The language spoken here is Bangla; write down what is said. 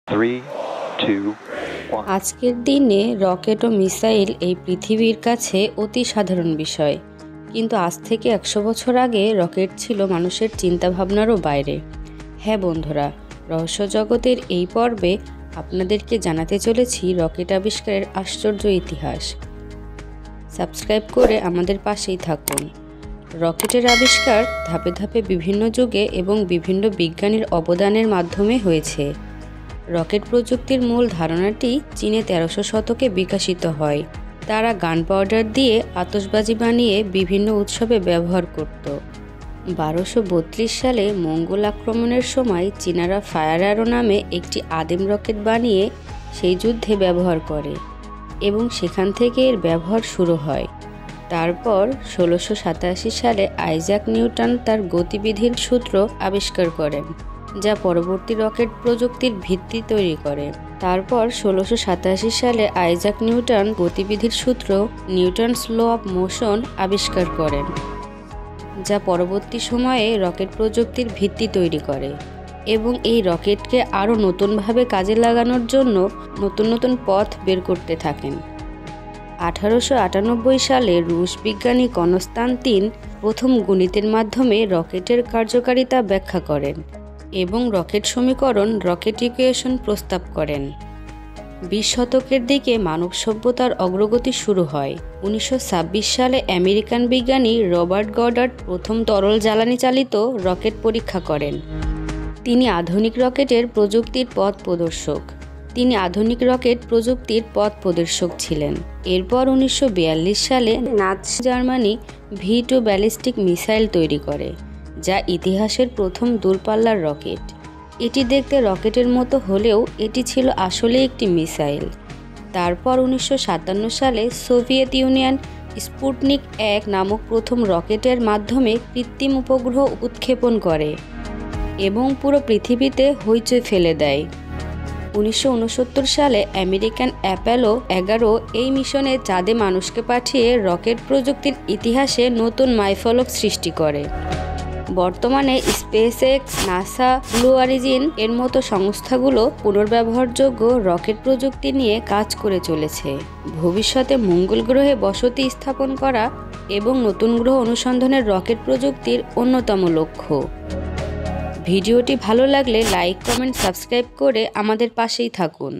3, 2, 1. আজকের দিনে রকেট ও মিসাইল এই পৃথিবীর কাছে অতি সাধারণ বিষয়, কিন্তু আজ থেকে 100 বছর আগে রকেট ছিল মানুষের চিন্তাভাবনারও বাইরে। হ্যাঁ বন্ধুরা, রহস্য জগতের এই পর্বে আপনাদেরকে জানাতে চলেছি রকেট আবিষ্কারের আশ্চর্য ইতিহাস। সাবস্ক্রাইব করে আমাদের পাশেই থাকুন। রকেটের আবিষ্কার ধাপে ধাপে বিভিন্ন যুগে এবং বিভিন্ন বিজ্ঞানীর অবদানের মাধ্যমে হয়েছে। রকেট প্রযুক্তির মূল ধারণাটি চীনে 1300 শতকে বিকশিত হয়। তারা গান পাউডার দিয়ে আতশবাজি বানিয়ে বিভিন্ন উৎসবে ব্যবহার করত। 1232 সালে মঙ্গল আক্রমণের সময় চীনারা ফায়ার অ্যারো নামে একটি আদিম রকেট বানিয়ে সেই যুদ্ধে ব্যবহার করে এবং সেখান থেকে এর ব্যবহার শুরু হয়। তারপর 1687 সালে আইজ্যাক নিউটন তার গতিবিধির সূত্র আবিষ্কার করেন, যা পরবর্তী রকেট প্রযুক্তির ভিত্তি তৈরি করে। তারপর 1687 সালে আইজ্যাক নিউটন গতিবিধির সূত্র নিউটনস ল অফ মোশন আবিষ্কার করেন, যা পরবর্তী সময়ে রকেট প্রযুক্তির ভিত্তি তৈরি করে এবং এই রকেটকে আরও নতুনভাবে কাজে লাগানোর জন্য নতুন নতুন পথ বের করতে থাকেন। 1898 সালে রুশ বিজ্ঞানী কনস্তান্তিন প্রথম গণিতের মাধ্যমে রকেটের কার্যকারিতা ব্যাখ্যা করেন এবং রকেট সমীকরণ রকেট ইকুয়েশন প্রস্তাব করেন। 20 শতকের দিকে মানব সভ্যতার অগ্রগতি শুরু হয়। 1926 সালে আমেরিকান বিজ্ঞানী রবার্ট গডার্ড প্রথম তরল জ্বালানি চালিত রকেট পরীক্ষা করেন। তিনি আধুনিক রকেটের প্রযুক্তির পথ প্রদর্শক ছিলেন। এরপর 1942 সালে Nazi Germany V2 ballistic missile তৈরি করে, যা ইতিহাসের প্রথম দূরপাল্লার রকেট। এটি দেখতে রকেটের মতো হলেও এটি ছিল আসলে একটি মিসাইল। তারপর 1957 সালে সোভিয়েত ইউনিয়ন স্পুটনিক 1 নামক প্রথম রকেটের মাধ্যমে কৃত্রিম উপগ্রহ উৎক্ষেপণ করে এবং পুরো পৃথিবীতে হইচই ফেলে দেয়। 1969 সালে আমেরিকান অ্যাপোলো 11 এই মিশনে চাঁদে মানুষকে পাঠিয়ে রকেট প্রযুক্তির ইতিহাসে নতুন মাইলফলক সৃষ্টি করে। বর্তমানে স্পেসএক্স, নাসা, ব্লু অরিজিন এর মতো সংস্থাগুলো পুনর্ব্যবহারযোগ্য রকেট প্রযুক্তি নিয়ে কাজ করে চলেছে। ভবিষ্যতে মঙ্গল গ্রহে বসতি স্থাপন করা এবং নতুন গ্রহ অনুসন্ধানের রকেট প্রযুক্তির অন্যতম লক্ষ্য। ভিডিওটি ভালো লাগলে লাইক, কমেন্ট, সাবস্ক্রাইব করে আমাদের পাশেই থাকুন।